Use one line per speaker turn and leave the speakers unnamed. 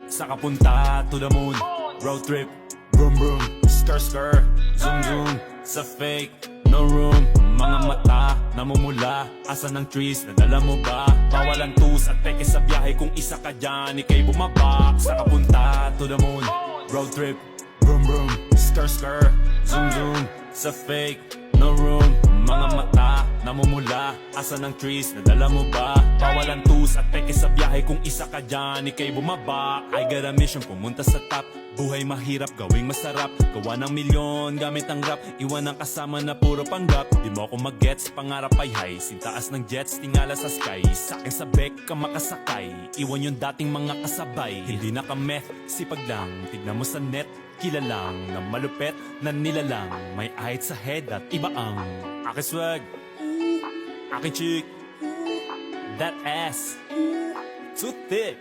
Sa kapunta to the moon, road trip, vroom vroom, skr skr, zoom zoom. Sa fake, no room. Mga mata, namumula. Asa ng trees, nadala mo ba? Bawalan tus at peke sa biyahe. Kung isa ka dyan, ikay bumaba. Sa kapunta to the moon, road trip, vroom vroom, skr skr, zoom zoom. Sa fake, no room. Mga mata, namumula. Asa ng trees, nadala mo ba? Bawalan tus at peke sa biyahe. Kung isa ka dyan, ikay bumaba. I got a mission, pumunta sa top. Buhay mahirap, gawing masarap. Gawa ng milyon, gamit ang rap. Iwan ang kasama na puro panggap. Di mo ako mag-gets, pangarap ay high. Sintaas ng jets, tingala sa sky. Sa'kin sa bek ka makasakay. Iwan yung dating mga kasabay. Hindi na ka-meth, sipag lang. Tignan mo sa net, kilalang na malupet na nilalang. May ahit sa head at iba ang aking swag, aking chick, that ass, too thick.